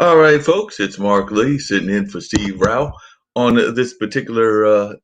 All right, folks, it's Mark Lee sitting in for Steve Rao on this particular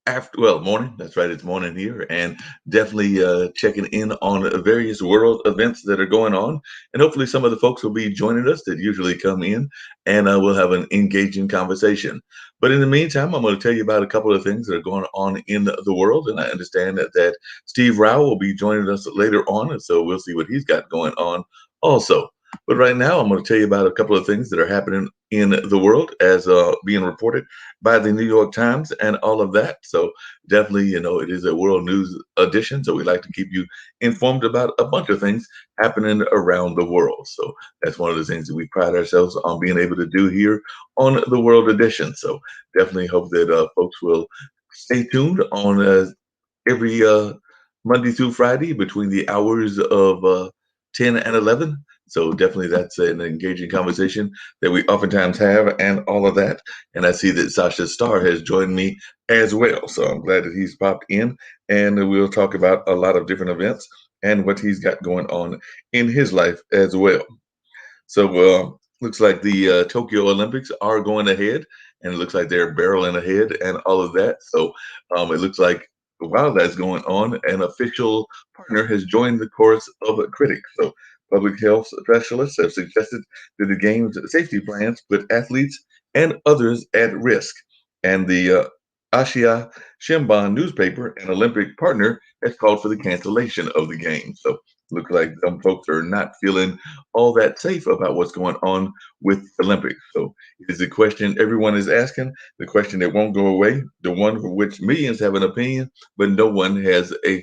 morning. That's right, it's morning here, and definitely checking in on various world events that are going on. And hopefully, some of the folks will be joining us that usually come in, and we'll have an engaging conversation. But in the meantime, I'm going to tell you about a couple of things that are going on in the world. And I understand that Steve Rao will be joining us later on, and so we'll see what he's got going on also. But right now, I'm going to tell you about a couple of things that are happening in the world as being reported by the New York Times and all of that. So definitely, it is a world news edition. So we like to keep you informed about a bunch of things happening around the world. So that's one of the things that we pride ourselves on being able to do here on the World Edition. So definitely hope that folks will stay tuned on every Monday through Friday between the hours of 10 and 11. So definitely that's an engaging conversation that we oftentimes have and all of that. And I see that Sasha Starr has joined me as well. So I'm glad that he's popped in and we'll talk about a lot of different events and what he's got going on in his life as well. So looks like the Tokyo Olympics are going ahead and it looks like they're barreling ahead and all of that. So it looks like while that's going on, an official partner has joined the chorus of critics. So public health specialists have suggested that the game's safety plans put athletes and others at risk. And the Asia Shimbun newspaper, an Olympic partner, has called for the cancellation of the game. So looks like some folks are not feeling all that safe about what's going on with the Olympics. So it is a question everyone is asking, the question that won't go away, the one for which millions have an opinion, but no one has a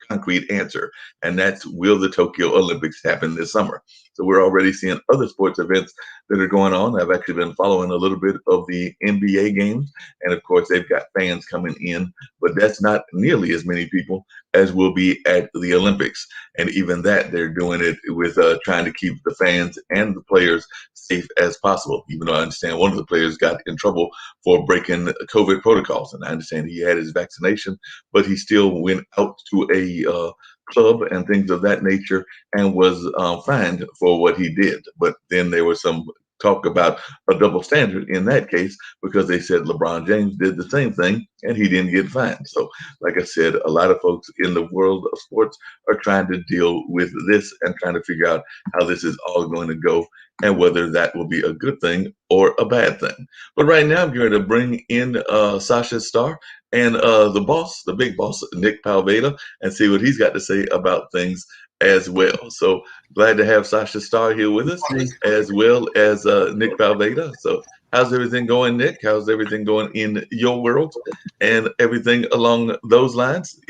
concrete answer. And that's, will the Tokyo Olympics happen this summer? So we're already seeing other sports events that are going on. I've actually been following a little bit of the NBA games. And of course, they've got fans coming in, but that's not nearly as many people as will be at the Olympics. And even that, they're doing it with trying to keep the fans and the players safe as possible. Even though I understand one of the players got in trouble for breaking COVID protocols. And I understand he had his vaccination, but he still went out to a club and things of that nature and was fined for what he did. But then there was some talk about a double standard in that case because they said LeBron James did the same thing and he didn't get fined. So, like I said, a lot of folks in the world of sports are trying to deal with this and trying to figure out how this is all going to go and whether that will be a good thing or a bad thing. But right now, I'm going to bring in Sasha Starr and the big boss, Nick Palveda, and see what he's got to say about things as well. So glad to have Sasha Starr here with us, as well as Nick Palveda. So how's everything going, Nick? How's everything going in your world and everything along those lines?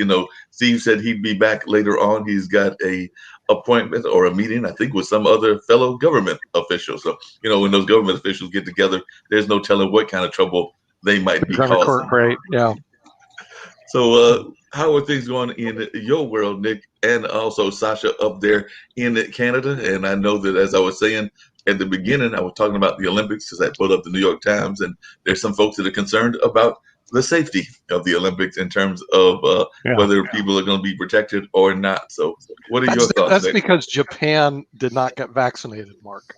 Steve said he'd be back later on. He's got a appointment or a meeting, I think, with some other fellow government officials. So, when those government officials get together, there's no telling what kind of trouble they might be causing. Great, yeah. So, how are things going in your world, Nick, and also Sasha up there in Canada? And I know that, as I was saying at the beginning, I was talking about the Olympics because I pulled up the New York Times, and there's some folks that are concerned about the safety of the Olympics in terms of whether people are going to be protected or not. So, what are your thoughts? That's Nick? because Japan did not get vaccinated, Mark.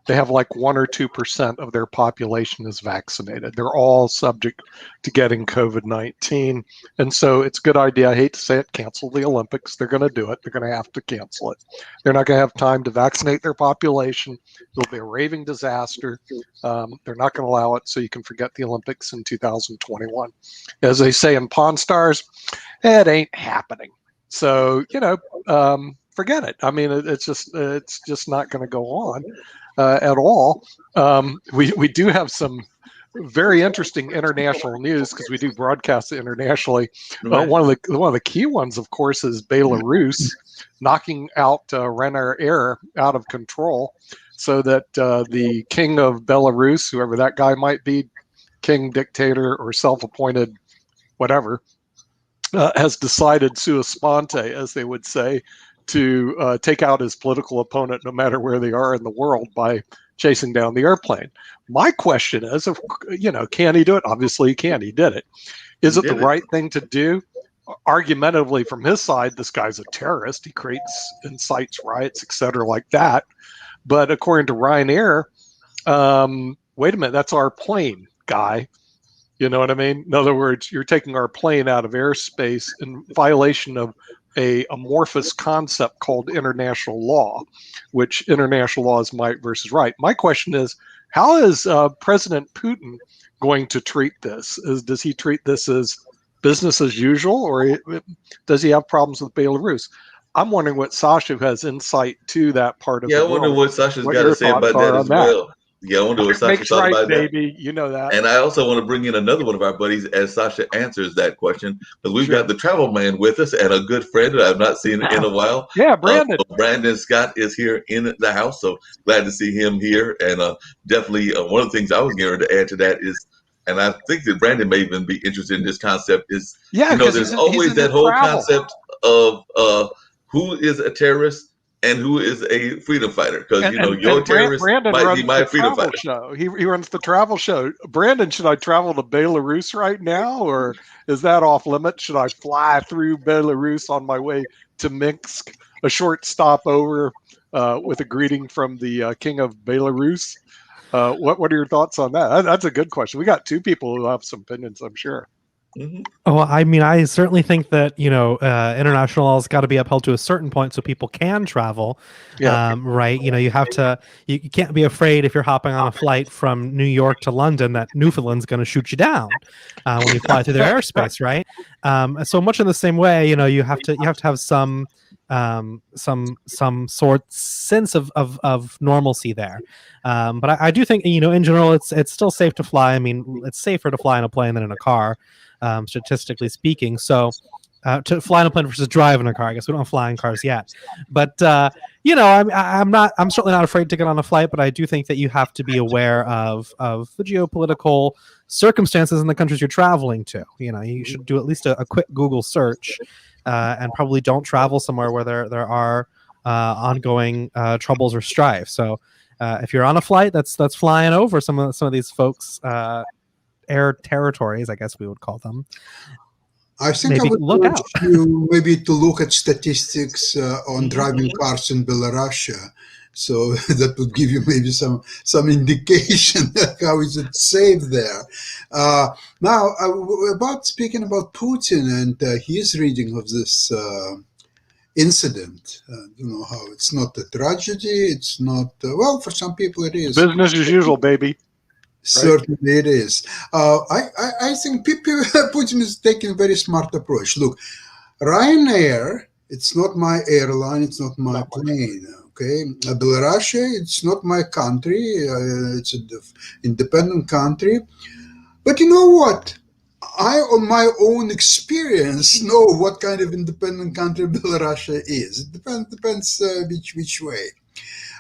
They have like 1 or 2% of their population is vaccinated. They're all subject to getting COVID-19. And so it's a good idea. I hate to say it, cancel the Olympics. They're going to do it. They're going to have to cancel it. They're not going to have time to vaccinate their population. It'll be a raving disaster. They're not going to allow it. So you can forget the Olympics in 2021. As they say in Pawn Stars, it ain't happening. So, forget it. I mean, it's just not going to go on. At all. We do have some very interesting international news because we do broadcast internationally. Right. One of the key ones, of course, is Belarus knocking out Ryanair Air out of control, so that the king of Belarus, whoever that guy might be, king, dictator, or self-appointed, whatever, has decided sua sponte, as they would say, to take out his political opponent no matter where they are in the world by chasing down the airplane. My question is, can he do it? Obviously he can. He did it. Is it the right thing to do? Argumentatively, from his side, this guy's a terrorist. He incites riots, etc., like that. But according to Ryanair, wait a minute, that's our plane, guy. You know what I mean? In other words, you're taking our plane out of airspace in violation of a amorphous concept called international law, which international law is might versus right. My question is, how is President Putin going to treat this? Does he treat this as business as usual, or does he have problems with Belarus? I'm wondering what Sasha, who has insight to that part of Yeah, the I wonder world, what Sasha's what got to your say thoughts about that are on as that. well. Yeah, I wonder what Right Sasha makes thought right, about that. baby. You know that. And I also want to bring in another one of our buddies as Sasha answers that question, because we've Sure. got the travel man with us and a good friend that I've not seen in a while. Yeah, Brandon. So Brandon Scott is here in the house, so glad to see him here. And definitely one of the things I was going to add to that is, and I think that Brandon may even be interested in this concept, is, Yeah, because there's he's always into that whole travel. concept of who is a terrorist and who is a freedom fighter, because your terrorist Brandon might be runs my the freedom travel fighter. show. He runs the travel show. Brandon, should I travel to Belarus right now, or is that off limits? Should I fly through Belarus on my way to Minsk, a short stop over with a greeting from the King of Belarus? What are your thoughts on that? That's a good question. We got two people who have some opinions, I'm sure. Mm-hmm. Oh, I mean, I certainly think that international law has got to be upheld to a certain point so people can travel. Yeah. Right? You have to. You can't be afraid if you're hopping on a flight from New York to London that Newfoundland's going to shoot you down when you fly through their airspace, right? So much in the same way, you have to have some sort sense of normalcy there. But I do think in general it's still safe to fly. I mean, it's safer to fly in a plane than in a car. Statistically speaking. So to fly in a plane versus drive in a car, I guess we don't fly in cars yet. But I'm certainly not afraid to get on a flight, but I do think that you have to be aware of the geopolitical circumstances in the countries you're traveling to. You should do at least a quick Google search and probably don't travel somewhere where there are ongoing troubles or strife. So if you're on a flight that's flying over some of these folks' air territories, I guess we would call them. I think maybe I would look urge out. you maybe to look at statistics on driving cars in Belarus. So that would give you maybe some indication how is it safe there. Now, about speaking about Putin and his reading of this incident, how it's not a tragedy. It's not well, for some people it is. Business as usual, baby. Certainly it is. I think Putin is taking a very smart approach. Look, Ryanair, it's not my airline, it's not my plane. Okay, Belarus, it's not my country. It's an independent country. But you know what? I, on my own experience, know what kind of independent country Belarus is. It depends which way.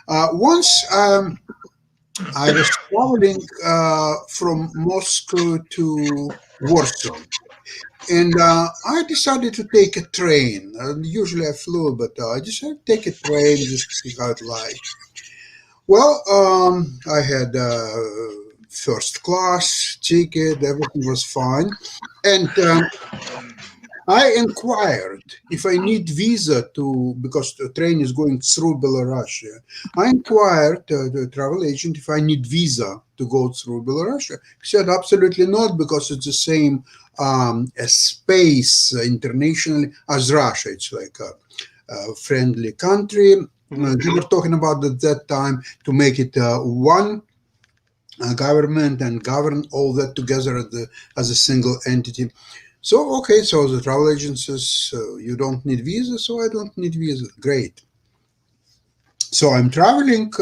Once I was traveling from Moscow to Warsaw, and I decided to take a train. Usually I flew, but I decided to take a train just to see how it like. Well, I had first class ticket, everything was fine, and I inquired if I need visa because the train is going through Belarus. I inquired the travel agent if I need visa to go through Belarus. He said absolutely not, because it's the same space internationally as Russia. It's like a friendly country. They were talking about at that time to make it one government and govern all that together as a single entity. So, okay, so the travel agencies, you don't need visa, so I don't need visa. Great. So I'm traveling.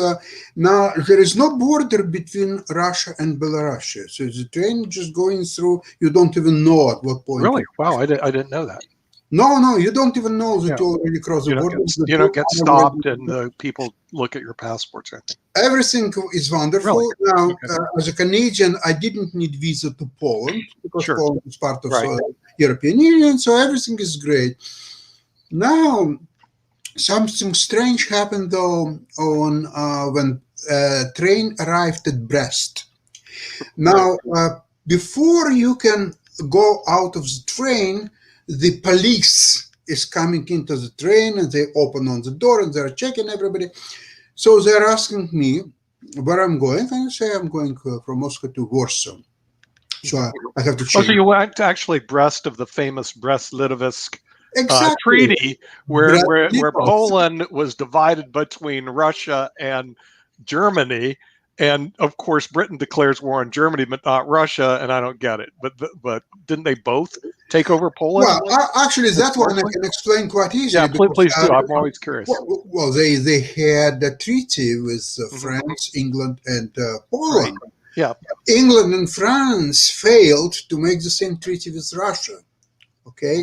Now, there is no border between Russia and Belarus. So the train just going through, you don't even know at what point. Really? Wow, I didn't know that. No, you don't even know that you already crossed the border. You don't get stopped and the people look at your passports, I think. Everything is wonderful. Really? Now, as a Canadian, I didn't need visa to Poland because Poland is part of the European Union, so everything is great. Now, something strange happened though when train arrived at Brest. Now, before you can go out of the train, the police is coming into the train and they open on the door and they're checking everybody. So they're asking me where I'm going, and I say I'm going from Moscow to Warsaw. So I have to Oh, change. so you went to actually Brest of the famous Brest-Litovsk Exactly. treaty, where Brest-Litovsk. Poland was divided between Russia and Germany, and of course Britain declares war on Germany, but not Russia, and I don't get it. But didn't they both take over Poland? Well, actually, that one I can explain quite easily. Yeah, please do. I'm always curious. Well, they had a treaty with France, England, and Poland. Right. Yeah. England and France failed to make the same treaty with Russia. Okay.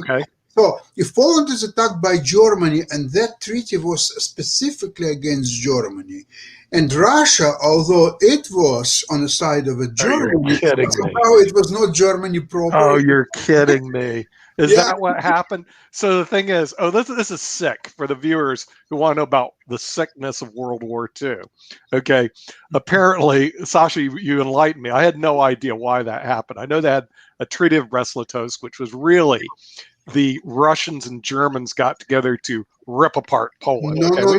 So if Poland is attacked by Germany, and that treaty was specifically against Germany, and Russia, although it was on the side of Germany, somehow it was not Germany proper. Oh, you're kidding me. Is that what happened? So the thing is, this is sick for the viewers who want to know about the sickness of World War II. Okay. Apparently, Sasha, you enlightened me. I had no idea why that happened. I know they had a Treaty of Brest-Litovsk, which was really the Russians and Germans got together to rip apart Poland. No. It was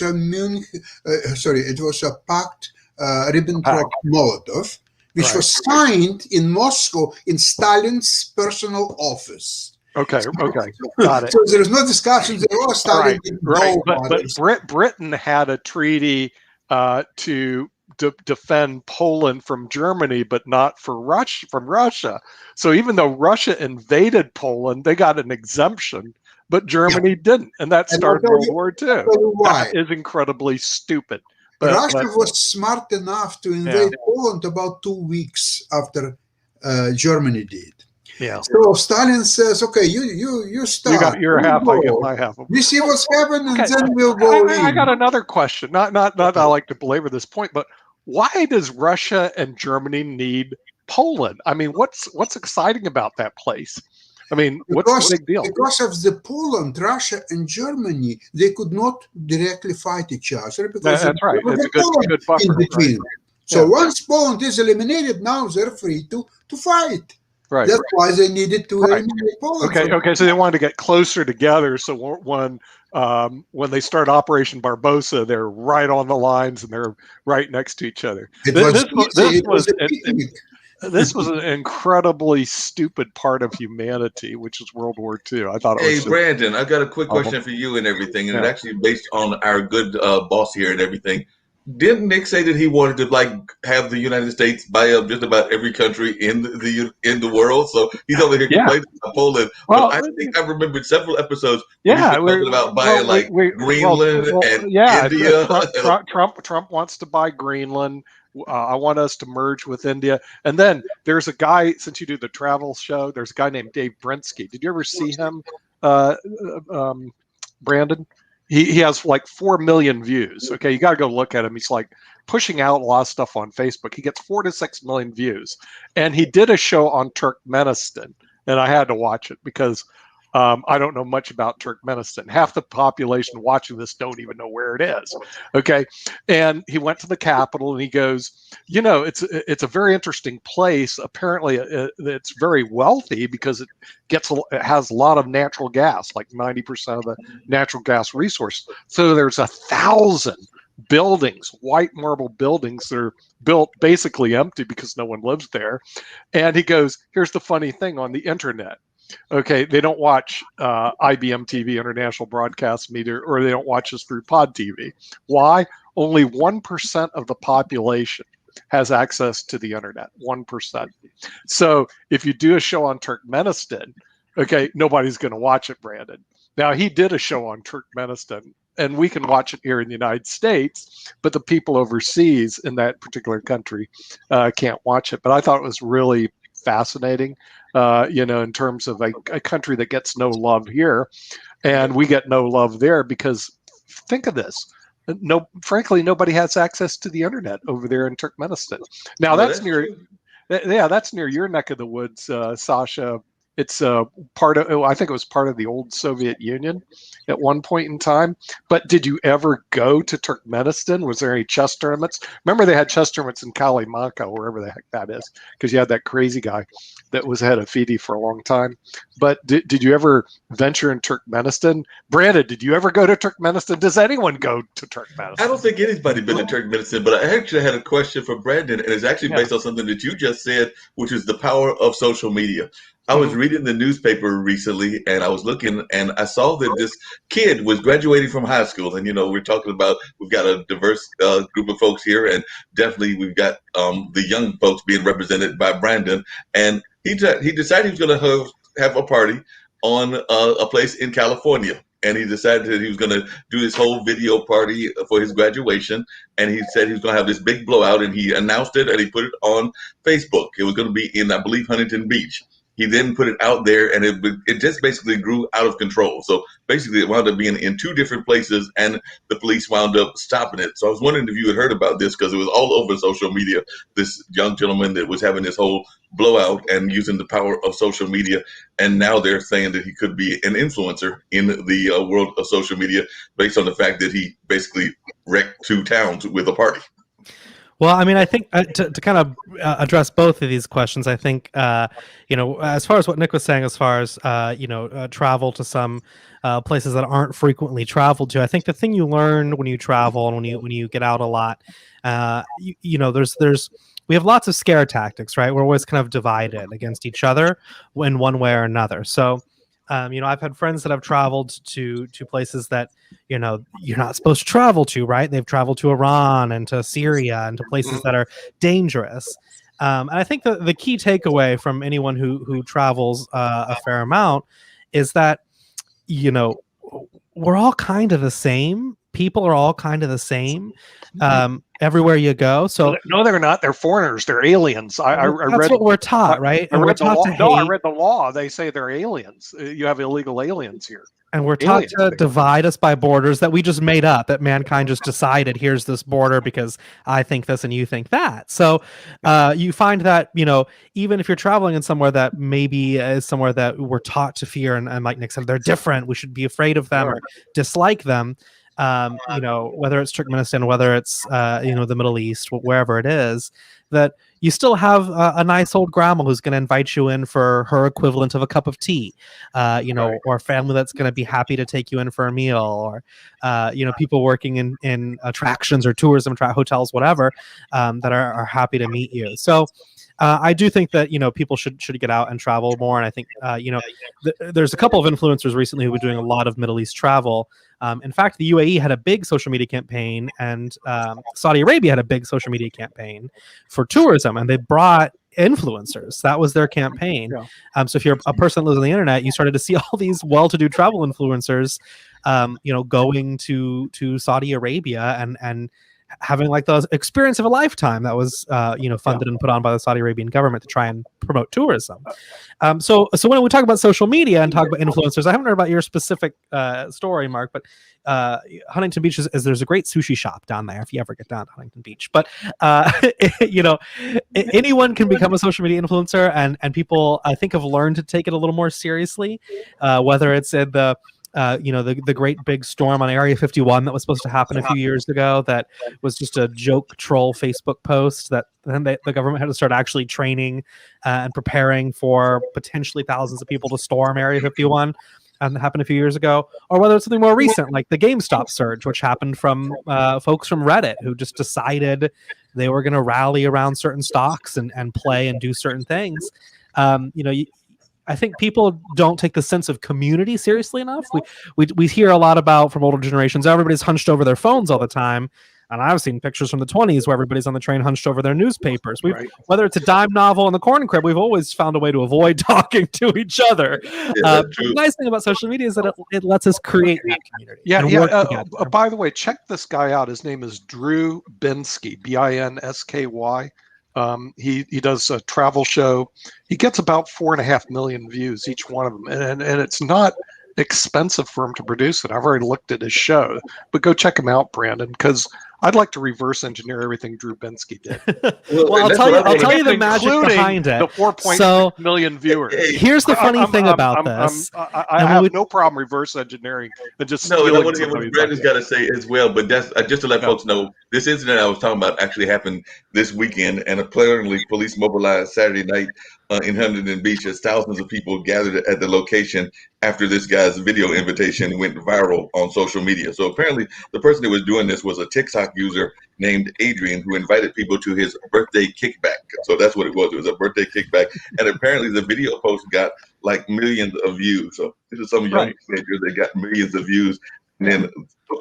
a Munich. It was a pact, Ribbentrop-Molotov, which was signed in Moscow in Stalin's personal office. Okay, got it. So there is no discussion. There was Stalin. Right. But Britain had a treaty to defend Poland from Germany, but not from Russia. So even though Russia invaded Poland, they got an exemption, but Germany didn't, and that started World War II. That is incredibly stupid. Russia was smart enough to invade Poland about 2 weeks after Germany did. Yeah. So Stalin says, "Okay, you start. You got your half. I get my half. We see what's happening, and then we'll go in." I got another question. Not that I like to belabor this point, but why does Russia and Germany need Poland? I mean, what's exciting about that place? I mean, what's the big deal? Because of the Poland, Russia, and Germany, they could not directly fight each other. Because that's right. It's a good buffer in between. Right? So once Poland is eliminated, now they're free to fight. Right. That's why they needed to eliminate Poland. Okay. So they wanted to get closer together. So when they start Operation Barbarossa, they're right on the lines and they're right next to each other. This was an incredibly stupid part of humanity, which is World War II. I thought. Hey, Brandon, I got a quick question for you and everything, and it's actually based on our good boss here and everything. Didn't Nick say that he wanted to have the United States buy up just about every country in the world? So he's over here complaining about Poland. Well, I think I remembered several episodes. We're talking about buying Greenland and India. Trump wants to buy Greenland. I want us to merge with India. And then there's a guy, since you do the travel show, there's a guy named Dave Brinsky. Did you ever see him, Brandon? He has like 4 million views. Okay, you got to go look at him. He's like pushing out a lot of stuff on Facebook. He gets 4 to 6 million views. And he did a show on Turkmenistan. And I had to watch it because I don't know much about Turkmenistan. Half the population watching this don't even know where it is. Okay. And he went to the capital and he goes, it's a very interesting place. Apparently it's very wealthy because it has a lot of natural gas, like 90% of the natural gas resource. So there's 1,000 buildings, white marble buildings that are built basically empty because no one lives there. And he goes, here's the funny thing on the internet. Okay, they don't watch IBM TV, International Broadcast Media, or they don't watch us through P.O.D. TV. Why? Only 1% of the population has access to the internet. 1%. So if you do a show on Turkmenistan, okay, nobody's going to watch it, Brandon. Now, he did a show on Turkmenistan, and we can watch it here in the United States, but the people overseas in that particular country can't watch it. But I thought it was really fascinating. In terms of a country that gets no love here, and we get no love there because think of this. Frankly, nobody has access to the internet over there in Turkmenistan. Now that's near your neck of the woods, Sasha. It's part of, I think it was part of the old Soviet Union at one point in time. But did you ever go to Turkmenistan? Was there any chess tournaments? Remember they had chess tournaments in Kalimanka, wherever the heck that is, because you had that crazy guy that was head of FIDE for a long time. But did you ever venture in Turkmenistan? Brandon, did you ever go to Turkmenistan? Does anyone go to Turkmenistan? I don't think anybody's been to Turkmenistan, but I actually had a question for Brandon, and it's actually based on something that you just said, which is the power of social media. I was reading the newspaper recently, and I was looking, and I saw that this kid was graduating from high school. And, we're talking about, we've got a diverse group of folks here, and definitely we've got the young folks being represented by Brandon. And he decided he was going to have a party on a place in California. And he decided that he was going to do this whole video party for his graduation. And he said he was going to have this big blowout, and he announced it and he put it on Facebook. It was going to be in, I believe, Huntington Beach. He then put it out there, and it just basically grew out of control. So basically, it wound up being in two different places, and the police wound up stopping it. So I was wondering if you had heard about this, because it was all over social media. This young gentleman that was having this whole blowout and using the power of social media, and now they're saying that he could be an influencer in the world of social media based on the fact that he basically wrecked two towns with a party. Well, I mean, I think to kind of address both of these questions, I think, as far as what Nick was saying, as far as, travel to some places that aren't frequently traveled to, I think the thing you learn when you travel and when you get out a lot, we have lots of scare tactics, right? We're always kind of divided against each other in one way or another. So, I've had friends that have traveled to places that, you're not supposed to travel to, right? They've traveled to Iran and to Syria and to places that are dangerous. And I think the key takeaway from anyone who travels a fair amount is that, we're all kind of the same. People are all kind of the same everywhere you go. So no, they're not. They're foreigners. They're aliens. I read what we're taught, right? I read the law. They say they're aliens. You have illegal aliens here. And we're taught to divide us by borders that we just made up, that mankind just decided, here's this border because I think this and you think that. So you find that, even if you're traveling in somewhere that maybe is somewhere that we're taught to fear, and like Nick said, they're different, we should be afraid of them or dislike them, whether it's Turkmenistan, whether it's, the Middle East, wherever it is, that you still have a nice old grandma who's going to invite you in for her equivalent of a cup of tea, or a family that's going to be happy to take you in for a meal, or, people working in attractions or tourism, hotels, whatever, that are happy to meet you. So I do think that, people should get out and travel more. And I think, there's a couple of influencers recently who were doing a lot of Middle East travel. In fact, the UAE had a big social media campaign, and Saudi Arabia had a big social media campaign for tourism, and they brought influencers. That was their campaign. Yeah. So if you're a person that lives on the internet, you started to see all these well-to-do travel influencers, going to Saudi Arabia and having like the experience of a lifetime that was, funded and put on by the Saudi Arabian government to try and promote tourism. So when we talk about social media and talk about influencers, I haven't heard about your specific story, Mark, but Huntington Beach is there's a great sushi shop down there if you ever get down to Huntington Beach. But anyone can become a social media influencer, and people, I think, have learned to take it a little more seriously, whether it's in the great big storm on Area 51 that was supposed to happen a few years ago that was just a joke troll Facebook post that then the government had to start actually training and preparing for potentially thousands of people to storm Area 51. That happened a few years ago, or whether it's something more recent like the GameStop surge, which happened from folks from Reddit who just decided they were going to rally around certain stocks and play and do certain things. I think people don't take the sense of community seriously enough. We hear a lot about, from older generations, everybody's hunched over their phones all the time. And I've seen pictures from the 1920s where everybody's on the train hunched over their newspapers. Whether it's a dime novel in the corn crib, we've always found a way to avoid talking to each other. The nice thing about social media is that it lets us create that community. By the way, check this guy out. His name is Drew Binsky, Binsky. He does a travel show. He gets about 4.5 million views, each one of them. And it's not expensive for him to produce it. I've already looked at his show, but go check him out, Brandon, because I'd like to reverse engineer everything Drew Bensky did. Well, I'll tell you the magic behind it. The 4.6 million viewers. Here's the funny thing about this. I have no problem reverse engineering and just No, and I want to stealing get what somebody's Brandon's idea. got to say as well. But that's just to let folks know, this incident I was talking about actually happened this weekend, and apparently police mobilized Saturday night in Huntington Beach as thousands of people gathered at the location after this guy's video invitation went viral on social media. So apparently the person that was doing this was a TikTok user named Adrian, who invited people to his birthday kickback. So that's what it was. It was a birthday kickback. And apparently the video post got like millions of views. So this is some young teenagers that got millions of views, and then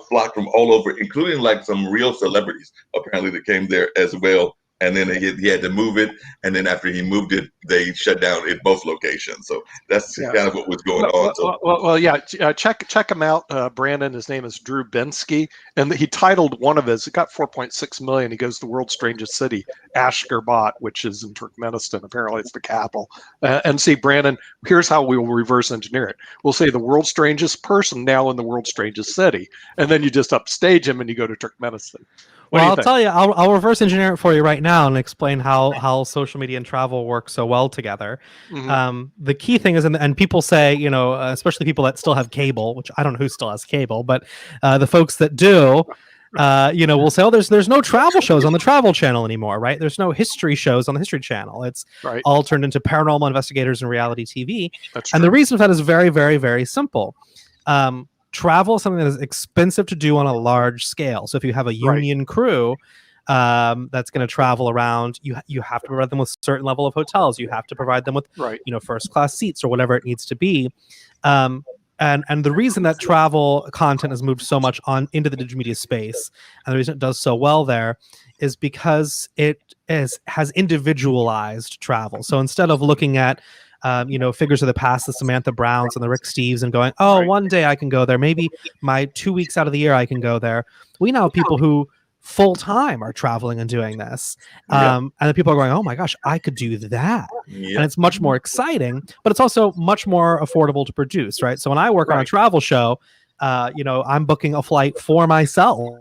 flocked from all over, including like some real celebrities apparently that came there as well. And then he had to move it, and then after he moved it, they shut down at both locations. So that's kind of what was going on. So check him out, Brandon. His name is Drew Bensky, and he titled one of his. It got 4.6 million. He goes, "The World's Strangest City, Ashgabat," which is in Turkmenistan. Apparently, it's the capital. And see, Brandon, here's how we will reverse engineer it. We'll say the world's strangest person now in the world's strangest city, and then you just upstage him and you go to Turkmenistan. Well, I'll tell you, I'll reverse engineer it for you right now and explain how social media and travel work so well together. Mm-hmm. The key thing is, and people say, especially people that still have cable, which I don't know who still has cable, but the folks that do, will say, oh, there's no travel shows on the Travel Channel anymore, right? There's no history shows on the History Channel. It's all turned into paranormal investigators and reality TV. That's and true. The reason for that is very, very, very simple. Travel is something that is expensive to do on a large scale. So if you have a union crew that's going to travel around, you have to provide them with a certain level of hotels. You have to provide them with first class seats or whatever it needs to be. And the reason that travel content has moved so much on into the digital media space, and the reason it does so well there, is because it has individualized travel. So instead of looking at figures of the past, the Samantha Browns and the Rick Steves, and going, one day I can go there. Maybe my 2 weeks out of the year I can go there. We now have people who full time are traveling and doing this. And then people are going, oh my gosh, I could do that. And it's much more exciting, but it's also much more affordable to produce, right? So when I work on a travel show, I'm booking a flight for myself.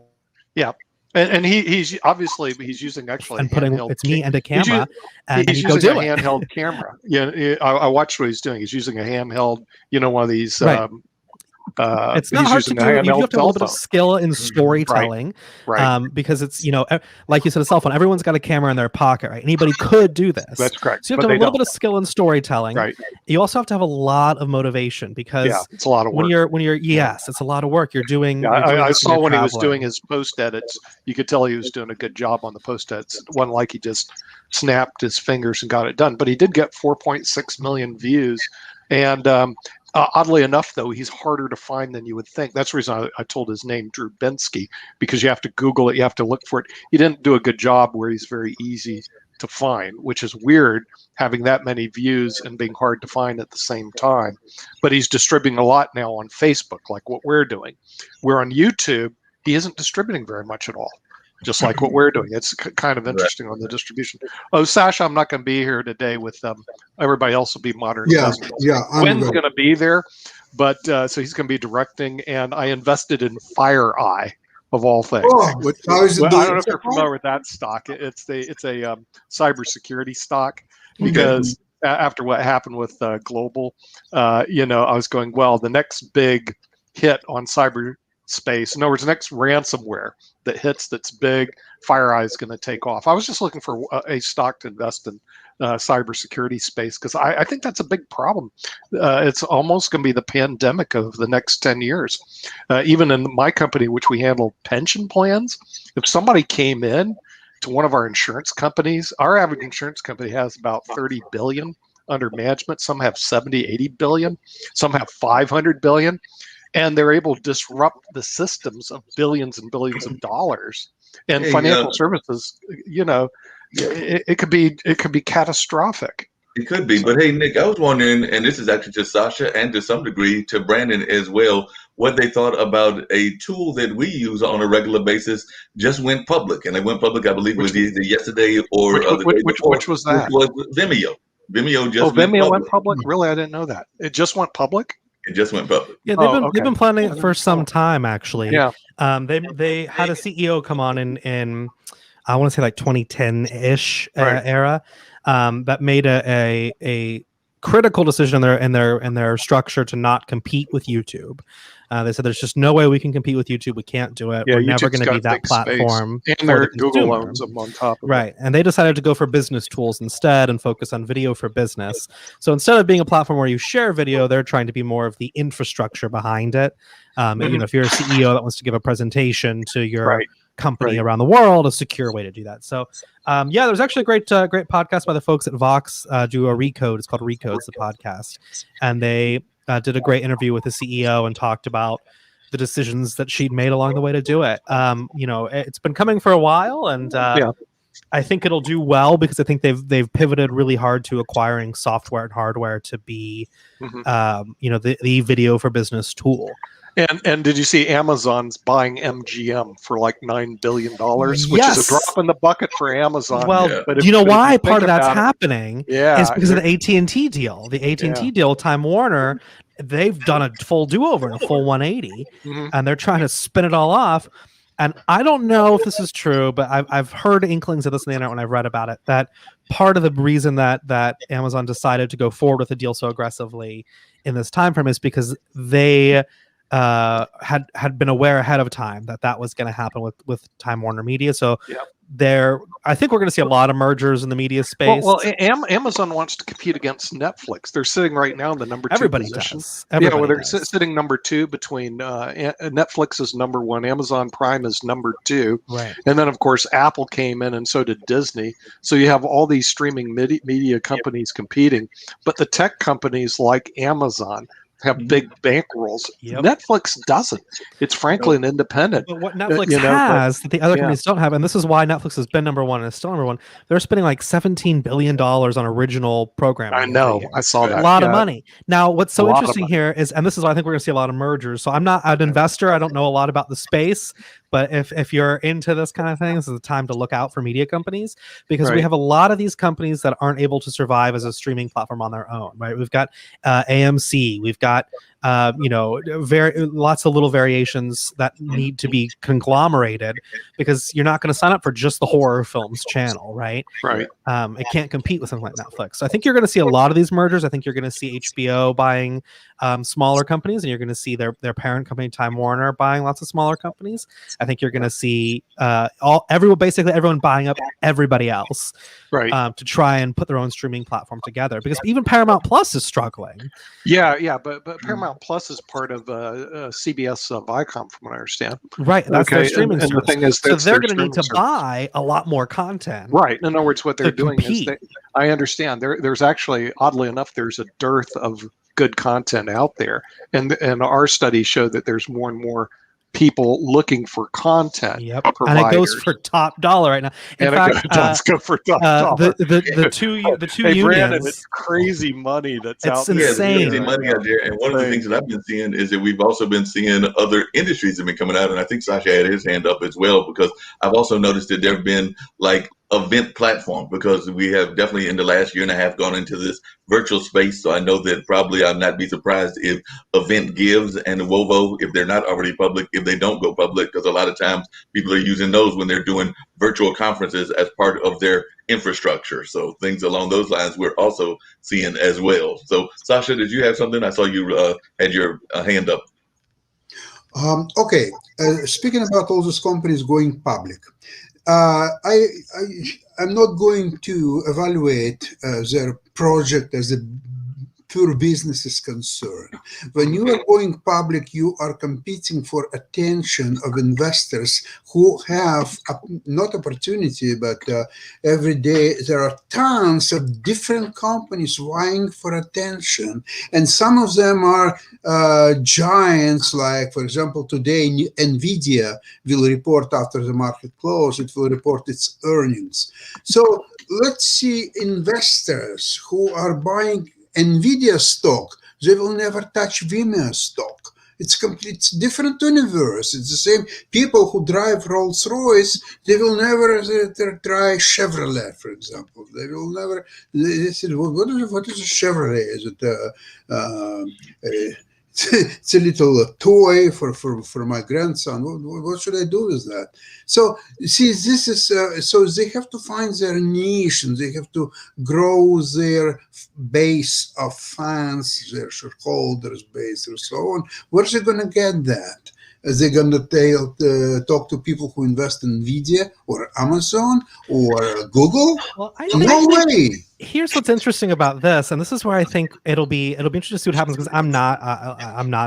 Yeah. And he's obviously using and putting it's me and a camera, and he's using a handheld camera. Yeah, I watched what he's doing. He's using a handheld, one of these. It's not hard to do. You have to have a little bit of skill in storytelling, because it's like you said, a cell phone. Everyone's got a camera in their pocket, right? Anybody could do this. That's correct. So you have to have a little bit of skill in storytelling. Right. You also have to have a lot of motivation, because it's a lot of work. When you're it's a lot of work. You're doing. I saw when he was doing his post edits, you could tell he was doing a good job on the post edits. It wasn't like he just snapped his fingers and got it done, but he did get 4.6 million views, and. Oddly enough, though, he's harder to find than you would think. That's the reason I told his name Drew Bensky, because you have to Google it, you have to look for it. He didn't do a good job where he's very easy to find, which is weird, having that many views and being hard to find at the same time. But he's distributing a lot now on Facebook, like what we're doing. Where on YouTube, he isn't distributing very much at all, just like what we're doing. It's kind of interesting on the distribution. Oh, Sasha, I'm not going to be here today with everybody else will be modern. Quinn's going to be there, but so he's going to be directing, and I invested in FireEye, of all things. I don't know if you're familiar with that stock. It's a cybersecurity stock, because after what happened with Global, I was going, well, the next big hit on cyberspace, in other words, the next ransomware that hits that's big, FireEye is going to take off. I was just looking for a stock to invest in cybersecurity space, because I think that's a big problem. It's almost going to be the pandemic of the next 10 years. Even in my company, which we handle pension plans, if somebody came in to one of our insurance companies, our average insurance company has about 30 billion under management. Some have 70, 80 billion. Some have 500 billion. And they're able to disrupt the systems of billions and billions of dollars. And financial services, it could be catastrophic. It could be. But hey, Nick, I was wondering, and this is actually to Sasha and to some degree to Brandon as well, what they thought about a tool that we use on a regular basis just went public. And it went public, I believe, was either yesterday or which was that? Which was Vimeo. Vimeo just Vimeo went public? Really? I didn't know that. It just went public? It just went public. Yeah, Oh, they've been okay. planning it for some time actually. Yeah. They had a CEO come on in I want to say like 2010-ish Right. era, that made a critical decision in their structure to not compete with YouTube. They said there's just no way we can compete with YouTube. We can't do it. Yeah, We're never YouTube's going to be got that big space. platform And for their the Google consumer. owns them on top of it. Right. And they decided to go for business tools instead and focus on video for business. So instead of being a platform where you share video, they're trying to be more of the infrastructure behind it. You know, if you're a CEO that wants to give a presentation to your company around the world, a secure way to do that. So yeah, there's actually a great podcast by the folks at Vox, do a Recode. It's called Recode's the podcast. And they did a great interview with the CEO and talked about the decisions that she'd made along the way to do it. You know, it's been coming for a while, and I think it'll do well because I think they've pivoted really hard to acquiring software and hardware to be, you know, the video for business tool. And did you see Amazon's buying MGM for like $9 billion, which is a drop in the bucket for Amazon? Well, but do you know why part of that's happening? Yeah, is because of the AT&T deal. The AT&T deal with Time Warner, they've done a full do-over and a full 180, and they're trying to spin it all off. And I don't know if this is true, but I've heard inklings of this on the internet when I've read about it, that part of the reason that Amazon decided to go forward with the deal so aggressively in this time frame is because they had been aware ahead of time that was going to happen with Time Warner Media. So I think we're going to see a lot of mergers in the media space. Well, Amazon wants to compete against Netflix. They're sitting right now in the number 2 Everybody position. does. Everybody they're does. sitting number 2 between Netflix is number 1, Amazon Prime is number 2, right? And then of course Apple came in, and so did Disney. So you have all these streaming media companies competing, but the tech companies like Amazon have big bankrolls. Netflix doesn't. It's frankly an independent. But what Netflix has that the other companies don't have, and this is why Netflix has been number 1 and is still number 1, they're spending like $17 billion on original programming. I know. I saw that. A lot of money. Now, what's so interesting here is, and this is why I think we're going to see a lot of mergers. So I'm not an investor. I don't know a lot about the space. But if you're into this kind of thing, this is the time to look out for media companies, because we have a lot of these companies that aren't able to survive as a streaming platform on their own, right? We've got AMC, we've got you know, lots of little variations that need to be conglomerated, because you're not going to sign up for just the horror films channel, right? Right. It can't compete with something like Netflix. So I think you're going to see a lot of these mergers. I think you're going to see HBO buying smaller companies, and you're going to see their parent company Time Warner buying lots of smaller companies. I think you're going to see basically everyone buying up everybody else, right? To try and put their own streaming platform together, because even Paramount Plus is struggling. But Paramount Plus is part of CBS Viacom, from what I understand. Right, that's their streaming service. And the thing is, so they're going to need to buy a lot more content. Right. In other words, what they're doing is, I understand there's actually, oddly enough, there's a dearth of good content out there, and our studies show that there's more and more people looking for content. And it goes for top dollar right now. In fact, it does go for top dollar. The two unions. Brandon, it's crazy money that's out there. It's insane. Crazy money out there. And one of the things that I've been seeing is that we've also been seeing other industries have been coming out, and I think Sasha had his hand up as well, because I've also noticed that there have been like event platform, because we have definitely in the last year and a half gone into this virtual space. So I know that probably I'll not be surprised if Event Gives and Wovo, if they're not already public, if they don't go public, because a lot of times people are using those when they're doing virtual conferences as part of their infrastructure. So things along those lines we're also seeing as well. So Sasha, did you have something? I saw you had your hand up. Okay, speaking about all those companies going public, I'm not going to evaluate their project as a pure business is concerned. When you are going public, you are competing for attention of investors who have not opportunity, but every day there are tons of different companies vying for attention, and some of them are giants. Like, for example, today NVIDIA will report after the market close. It will report its earnings. So let's see investors who are buying NVIDIA stock, they will never touch Vimeo stock. It's different universe. It's the same people who drive Rolls-Royce, they will never try Chevrolet, for example. They will never, they said, what is a Chevrolet? Is it It's a little toy for my grandson. What should I do with that? So you see, this is so they have to find their niche, and they have to grow their base of fans, their shareholders base, and so on. Where's they going to get that? Are they going to talk to people who invest in Nvidia or Amazon or Google? Well, No way. Here's what's interesting about this, and this is where I think it'll be interesting to see what happens, because I'm not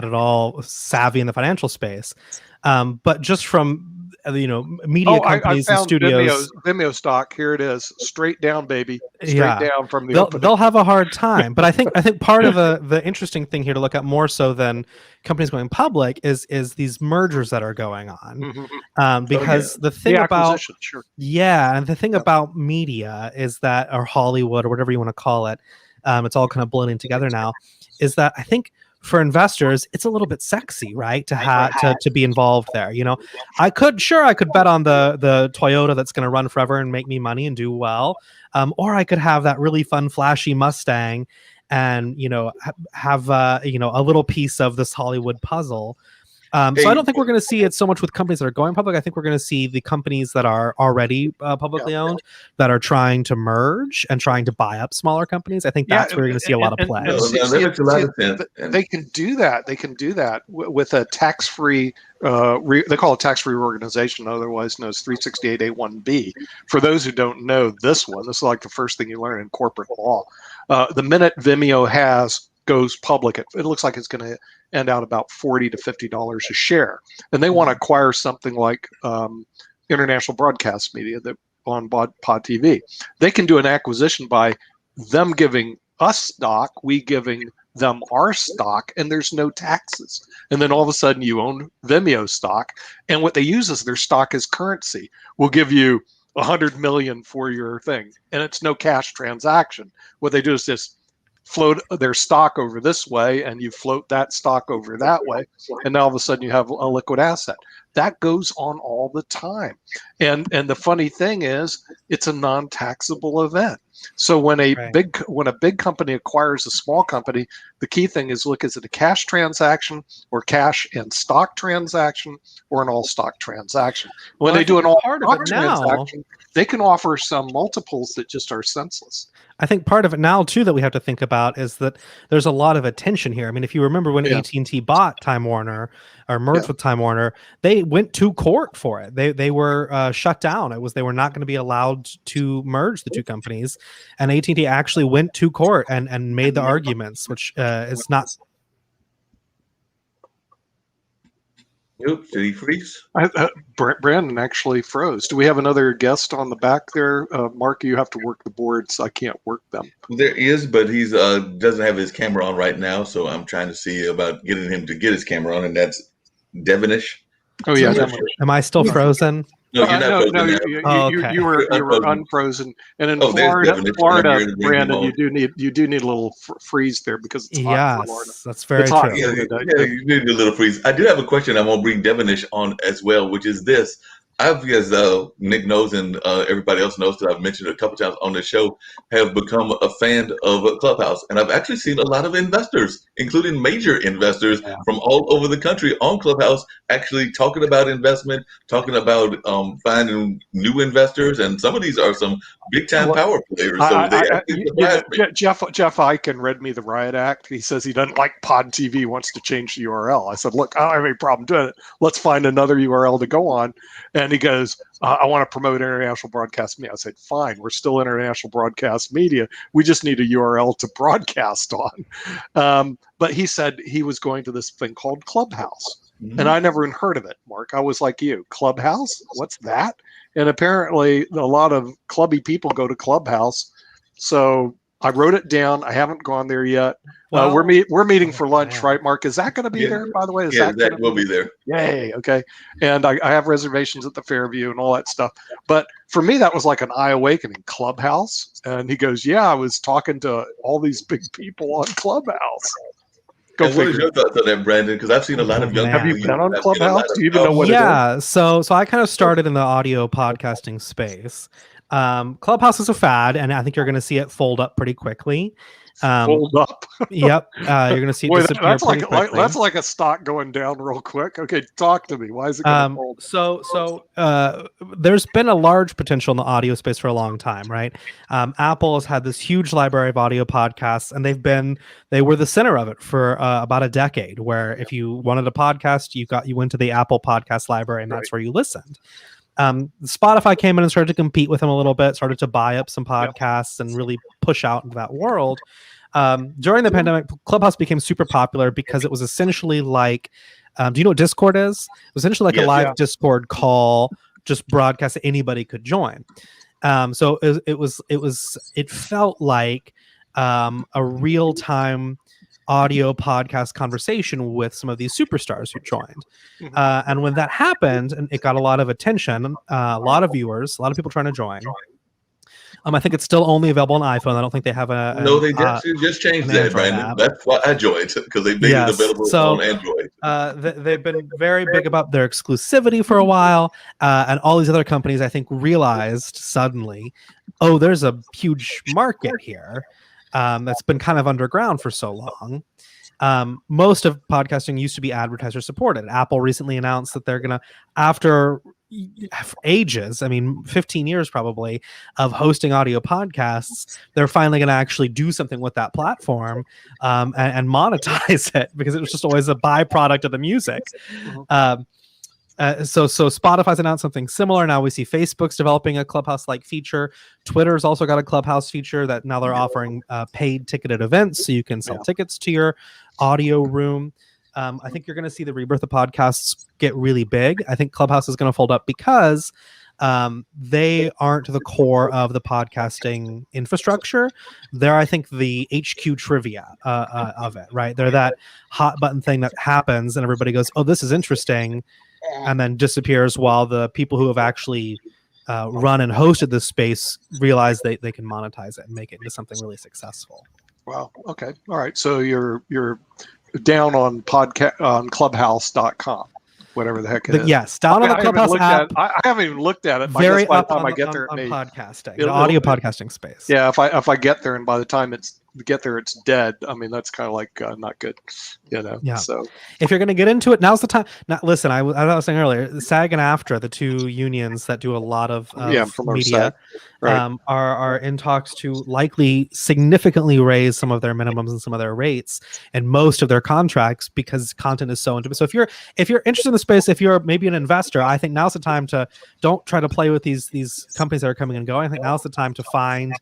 at all savvy in the financial space, but just from media companies I and found studios. Vimeo stock. Here it is, straight down, baby, straight down from the opening. They'll have a hard time. But I think part of the interesting thing here to look at, more so than companies going public, is these mergers that are going on. Because the thing about and the thing about media is that, or Hollywood, or whatever you want to call it, it's all kind of blending together now, is that I think for investors, it's a little bit sexy, right? To have to be involved there. I could bet on the Toyota that's going to run forever and make me money and do well, or I could have that really fun, flashy Mustang, and have a little piece of this Hollywood puzzle. So I don't think we're going to see it so much with companies that are going public. I think we're going to see the companies that are already publicly owned, that are trying to merge and trying to buy up smaller companies. I think that's where you're going to see a lot of play. They can do that. They can do that with a tax-free. They call it tax-free organization, otherwise known as 368A1B. For those who don't know this is like the first thing you learn in corporate law. The minute Vimeo goes public, it looks like it's going to end out about $40 to $50 a share, and they want to acquire something like International Broadcast Media that on Pod TV. They can do an acquisition by them giving us stock, we giving them our stock, and there's no taxes. And then all of a sudden you own Vimeo stock, and what they use is their stock as currency. We'll give you 100 million for your thing, and it's no cash transaction. What they do is just float their stock over this way, and you float that stock over that way, and now all of a sudden you have a liquid asset. That goes on all the time, and the funny thing is, it's a non-taxable event. So when a big company acquires a small company, the key thing is, look, is it a cash transaction, or cash and stock transaction, or an all stock transaction? When they do an all stock transaction, they can offer some multiples that just are senseless. I think part of it now too that we have to think about is that there's a lot of attention here. I mean, if you remember when AT&T bought Time Warner, or merged with Time Warner, they went to court for it. They were shut down. They were not going to be allowed to merge the two companies, and AT&T actually went to court and made the arguments, which is not. Did he freeze? Brandon actually froze. Do we have another guest on the back there? Mark, you have to work the boards. I can't work them. There is, but he's doesn't have his camera on right now, so I'm trying to see about getting him to get his camera on, and that's Devonish. Oh yeah, am I still frozen? No, you're not frozen. You were unfrozen. And in Florida, Brandon, you do need a little freeze there because it's hot in Florida. That's very true. Yeah, you need a little freeze. I do have a question. I'm gonna bring Devonish on as well, which is this. I've, as Nick knows and everybody else knows that I've mentioned a couple times on the show, have become a fan of Clubhouse. And I've actually seen a lot of investors, including major investors from all over the country on Clubhouse, actually talking about investment, talking about finding new investors. And some of these are some big-time power players. So they actually surprised me. Jeff Eichen read me the Riot Act. He says he doesn't like Pod TV, wants to change the URL. I said, look, I don't have any problem doing it. Let's find another URL to go on. And he goes, I want to promote International Broadcast Media. I said, fine, we're still International Broadcast Media. We just need a URL to broadcast on. But he said he was going to this thing called Clubhouse. Mm-hmm. And I never even heard of it, Mark. I was like you. Clubhouse? What's that? And apparently a lot of clubby people go to Clubhouse. So I wrote it down. I haven't gone there yet. Well, we're meeting for lunch, right, Mark? Is that going to be there, by the way? Zach will be there. Yay, okay. And I have reservations at the Fairview and all that stuff. But for me, that was like an eye awakening. Clubhouse? And he goes, yeah, I was talking to all these big people on Clubhouse. Go figure. What is your thoughts on that, Brandon? Because I've seen a lot of young people. Have you been on Clubhouse? Do you even know what it is? Yeah, so I kind of started in the audio podcasting space. Clubhouse is a fad, and I think you're going to see it fold up pretty quickly. Hold up. Yep, you're going to see it Boy, disappear that's pretty quickly. that's like a stock going down real quick. Okay, talk to me. Why is it going to hold? So there's been a large potential in the audio space for a long time, right? Apple has had this huge library of audio podcasts, and they were the center of it for about a decade. Where if you wanted a podcast, you went to the Apple podcast library, and that's where you listened. Spotify came in and started to compete with them a little bit, started to buy up some podcasts and really push out into that world. During the pandemic, Clubhouse became super popular because it was essentially like, do you know what Discord is? It was essentially like a live Discord call, just broadcast that anybody could join. So it felt like a real time audio podcast conversation with some of these superstars who joined. And when that happened, and it got a lot of attention, a lot of viewers, a lot of people trying to join. I think it's still only available on iPhone. I don't think they have No, they just changed that, Brandon. That's why I joined, because they made it available on Android. They've been very big about their exclusivity for a while, and all these other companies, I think, realized suddenly, oh, there's a huge market here that's been kind of underground for so long. Most of podcasting used to be advertiser supported. Apple recently announced that they're going to, after ages, 15 years probably, of hosting audio podcasts, they're finally going to actually do something with that platform and monetize it, because it was just always a byproduct of the music. So Spotify's announced something similar. Now we see Facebook's developing a Clubhouse-like feature. Twitter's also got a Clubhouse feature that now they're offering paid ticketed events, so you can sell tickets to your audio room. I think you're going to see the rebirth of podcasts get really big. I think Clubhouse is going to fold up because they aren't the core of the podcasting infrastructure. They're, I think, the HQ trivia of it, right? They're that hot button thing that happens and everybody goes, oh, this is interesting, and then disappears, while the people who have actually run and hosted this space realize they can monetize it and make it into something really successful. Wow. Okay. All right. So you're down on Clubhouse.com, whatever the heck it is. Yes, down on the Clubhouse app. I haven't even looked at it. Very by up the time on, I get there, on podcasting, the audio podcasting space. Yeah, if I get there, and by the time it's dead. That's kind of like not good, Yeah. So if you're going to get into it, now's the time. Now, listen, I was saying earlier, SAG and AFTRA, the two unions that do a lot of media, are in talks to likely significantly raise some of their minimums and some of their rates and most of their contracts, because content is so intimate. So if you're interested in the space, if you're maybe an investor, I think now's the time to don't try to play with these companies that are coming and going. I think now's the time to find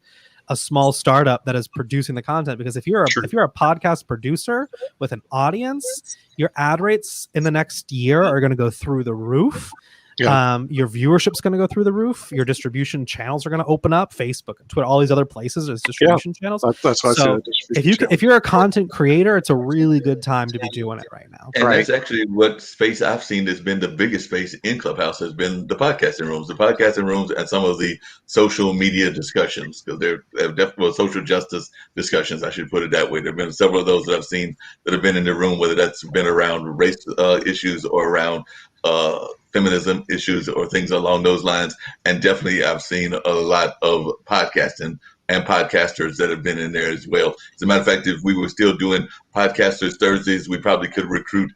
a small startup that is producing the content, because if you're a podcast producer with an audience, your ad rates in the next year are going to go through the roof. Your viewership's going to go through the roof. Your distribution channels are going to open up. Facebook and Twitter, all these other places as distribution channels. That's why so if you're a content creator, it's a really good time to be doing it right now. And that's actually what space I've seen has been the biggest space in Clubhouse, has been the podcasting rooms and some of the social media discussions, because they're definitely social justice discussions. I should put it that way. There have been several of those that I've seen that have been in the room, whether that's been around race issues or around feminism issues or things along those lines. And definitely I've seen a lot of podcasting and podcasters that have been in there as well. As a matter of fact, if we were still doing Podcasters Thursdays, we probably could recruit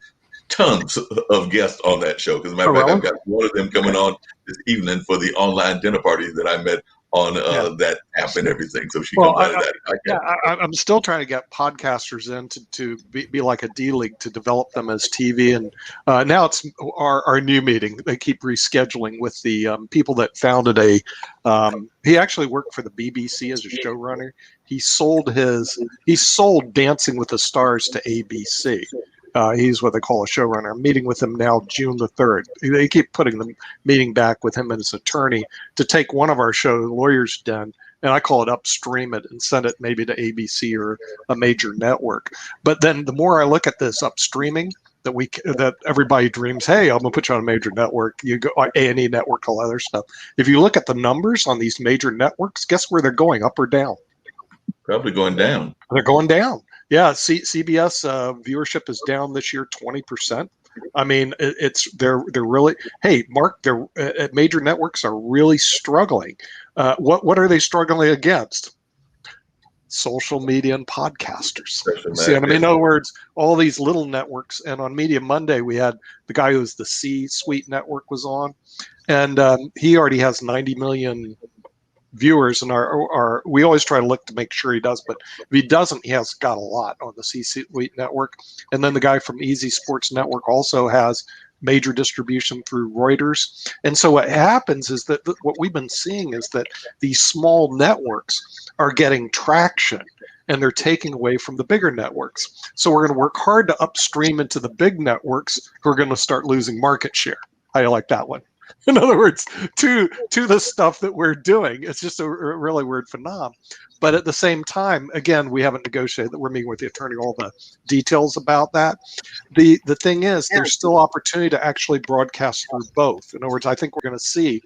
tons of guests on that show. Because as a matter of fact, I've got one of them coming on this evening for the online dinner party that I met on that app and everything. So she comes out of that. I'm still trying to get podcasters in to be like a D-League, to develop them as TV. And now it's our new meeting. They keep rescheduling with the people that founded he actually worked for the BBC as a showrunner. He sold Dancing with the Stars to ABC. He's what they call a showrunner. I'm meeting with him now, June the 3rd. They keep putting the meeting back with him and his attorney to take one of our shows, Lawyer's Den, and I call it upstream it and send it maybe to ABC or a major network. But then the more I look at this upstreaming, that everybody dreams, hey, I'm gonna put you on a major network. You go A&E network, all other stuff. If you look at the numbers on these major networks, guess where they're going, up or down? Probably going down. They're going down. Yeah, CBS viewership is down this year 20%. They're really, hey, Mark, they're major networks are really struggling. What are they struggling against? social media and podcasters. Social See what I mean? media. In other words, all these little networks. And on Media Monday, we had the guy who was the C-Suite network was on, and he already has 90 million viewers. And our we always try to look to make sure he does, but if he doesn't, he has got a lot on the C-Suite network. And then the guy from Easy Sports Network also has major distribution through Reuters. And so what happens is that what we've been seeing is that these small networks are getting traction and they're taking away from the bigger networks. So we're going to work hard to upstream into the big networks who are going to start losing market share. How do you like that one? In other words, to the stuff that we're doing. It's just a really weird phenomenon. But at the same time, again, we haven't negotiated that. We're meeting with the attorney, all the details about that. The thing is, there's still opportunity to actually broadcast through both. In other words, I think we're going to see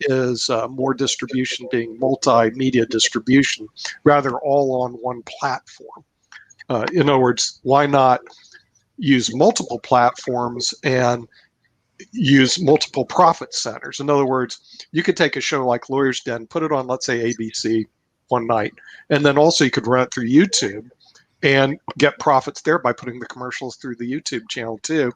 is more distribution being multimedia distribution rather all on one platform. In other words, why not use multiple platforms and use multiple profit centers? In other words, you could take a show like Lawyer's Den, put it on, let's say, ABC one night, and then also you could run it through YouTube and get profits there by putting the commercials through the YouTube channel too.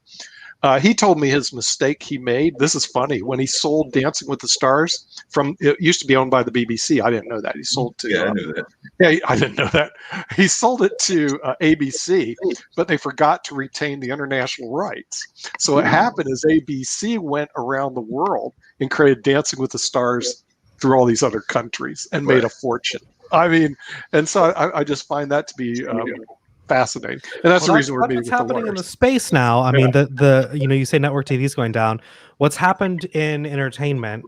He told me his mistake he made. This is funny. When he sold Dancing with the Stars from, it used to be owned by the BBC. I didn't know that. He sold to. Yeah, I knew that. Yeah, I didn't know that. He sold it to ABC, but they forgot to retain the international rights. So what happened is ABC went around the world and created Dancing with the Stars through all these other countries and made a fortune. I mean, and so I just find that to be fascinating, and that's the reason we're meeting with the lawyers. What's happening in the space now? I mean, the you say network TV is going down. What's happened in entertainment,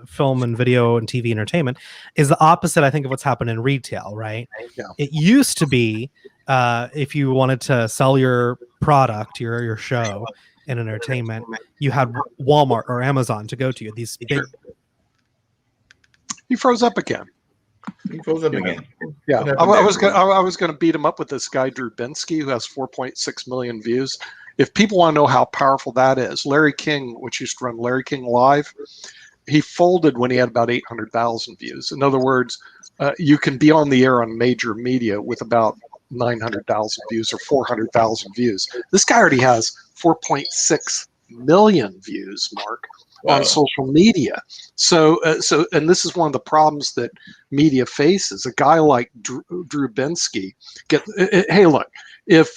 film and video and TV entertainment, is the opposite, I think, of what's happened in retail. Right? Yeah. It used to be if you wanted to sell your product, your show in entertainment, you had Walmart or Amazon to go to. These big. He froze up again. He goes up again. Yeah, I was gonna beat him up with this guy Drew Bensky, who has 4.6 million views. If people want to know how powerful that is, Larry King, which used to run Larry King Live, he folded when he had about 800,000 views. In other words, you can be on the air on major media with about 900,000 views or 400,000 views. This guy already has 4.6 million views, Mark. On social media. So and this is one of the problems that media faces. A guy like Drew Bensky hey, look, if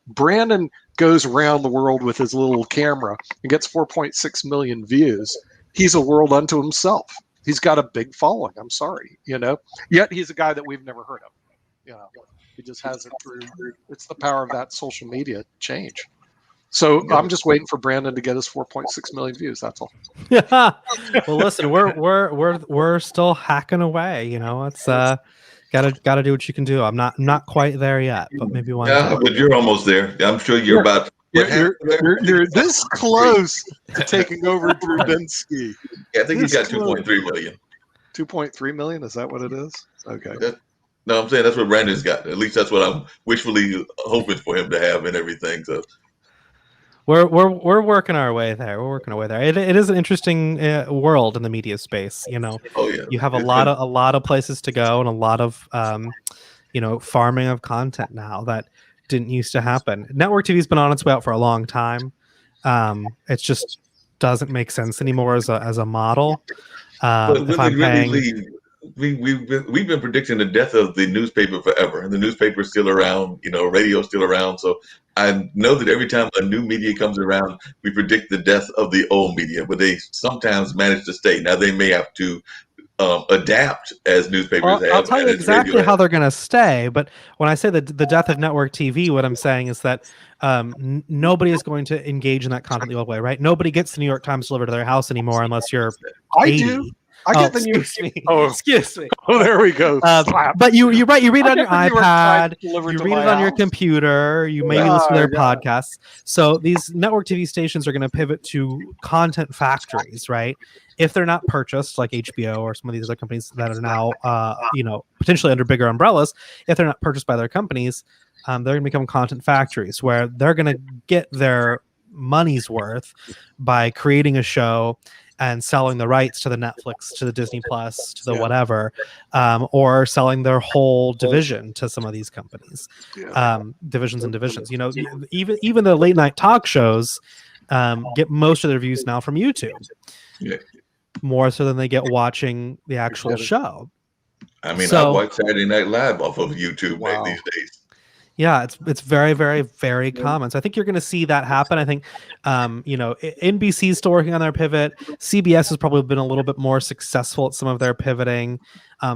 Brandon goes around the world with his little camera and gets 4.6 million views, he's a world unto himself. He's got a big following. I'm sorry, yet he's a guy that we've never heard of. He just has it through. It's the power of that social media change. So I'm just waiting for Brandon to get his 4.6 million views. That's all. Yeah. Well, listen, we're still hacking away. It's gotta do what you can do. I'm not quite there yet, but maybe one. Yeah, but you're almost there. I'm sure you're about. You're this close to taking over Drew Bensky. Yeah, I think he's got 2.3 million. 2.3 million? Is that what it is? Okay. No, I'm saying that's what Brandon's got. At least that's what I'm wishfully hoping for him to have and everything. So. We're working our way there. We're working our way there. It is an interesting world in the media space. Oh yeah. You have a lot of places to go and a lot of farming of content now that didn't used to happen. Network TV's been on its way out for a long time. It just doesn't make sense anymore as a model. If I'm paying. We've been predicting the death of the newspaper forever, and the newspaper's still around. Radio's still around. So I know that every time a new media comes around, we predict the death of the old media, but they sometimes manage to stay. Now they may have to adapt as newspapers have. I'll tell you exactly how they're going to stay. But when I say the death of network TV, what I'm saying is that nobody is going to engage in that content the old way, right? Nobody gets the New York Times delivered to their house anymore unless you're 80. Do. I get the news. Excuse me. Oh, there we go. But you're right. You read it on your iPad. You read it on your computer. You maybe listen to their podcasts. So these network TV stations are going to pivot to content factories, right? If they're not purchased, like HBO or some of these other companies that are now, potentially under bigger umbrellas, if they're not purchased by their companies, they're going to become content factories where they're going to get their money's worth by creating a show and selling the rights to the Netflix, to the Disney Plus, to the whatever, or selling their whole division to some of these companies, divisions and divisions. You know, even the late night talk shows get most of their views now from YouTube, more so than they get watching the actual show. I mean, I watch Saturday Night Live off of YouTube these days. Yeah, it's very, very, very common. So I think you're going to see that happen. I think, you know, NBC is still working on their pivot. CBS has probably been a little bit more successful at some of their pivoting.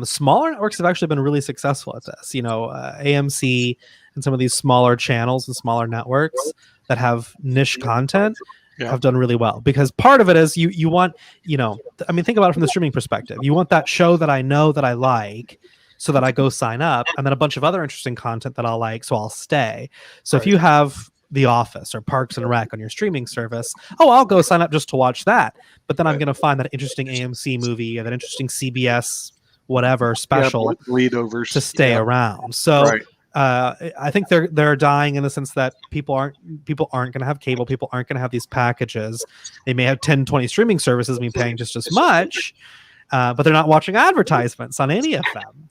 Smaller networks have actually been really successful at this. You know, AMC and some of these smaller channels and smaller networks that have niche content have done really well, because part of it is you want, you know, I mean, think about it from the streaming perspective. You want that show that I know that I like, so that I go sign up, and then a bunch of other interesting content that I'll like, so I'll stay. So if you have The Office or Parks and Rec on your streaming service, I'll go sign up just to watch that. But then I'm going to find that interesting AMC movie or that interesting CBS whatever special leadovers to stay around. So I think they're dying in the sense that people aren't going to have cable. People aren't going to have these packages. They may have 10, 20 streaming services, me paying just as much, but they're not watching advertisements on any of them.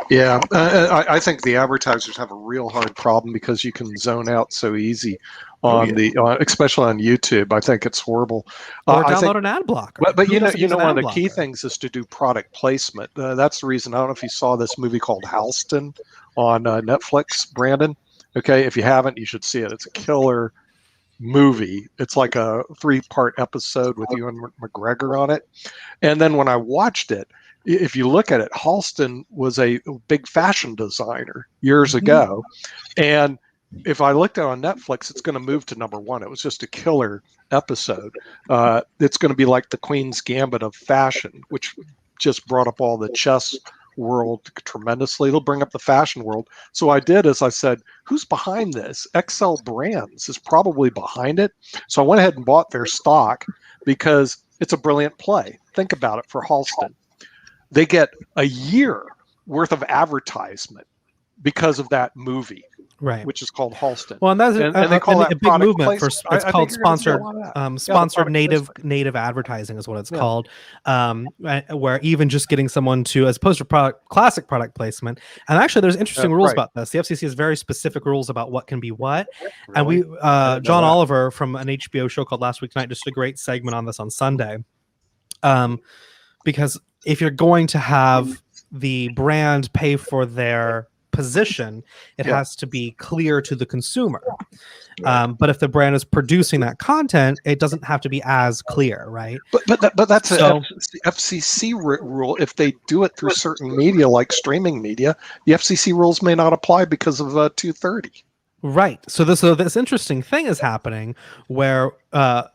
Yeah, I think the advertisers have a real hard problem because you can zone out so easy on especially on YouTube. I think it's horrible. Or download an ad blocker. But you know, one of the key things is to do product placement. That's the reason. I don't know if you saw this movie called Halston on Netflix, Brandon. Okay, if you haven't, you should see it. It's a killer movie. It's like a 3-part episode with Ewan McGregor on it. And then when I watched it, if you look at it, Halston was a big fashion designer years ago. And if I looked at it on Netflix, it's going to move to #1. It was just a killer episode. It's going to be like the Queen's Gambit of fashion, which just brought up all the chess world tremendously. It'll bring up the fashion world. So I did, as I said, who's behind this? XL Brands is probably behind it. So I went ahead and bought their stock because it's a brilliant play. Think about it for Halston. They get a year worth of advertisement because of that movie, right? Which is called Halston. Well, and that's and they call that a big movement placement. It's called sponsored native advertising is what it's called. Where even just getting someone to, as opposed to classic product placement. And actually, there's interesting rules about this. The FCC has very specific rules about what can be what. Really? And John Oliver from an HBO show called Last Week Tonight just did a great segment on this on Sunday. Because if you're going to have the brand pay for their position, it has to be clear to the consumer. But if the brand is producing that content, it doesn't have to be as clear, right? But that's an FCC rule. If they do it through certain media, like streaming media, the FCC rules may not apply because of 230. Right. So this interesting thing is happening where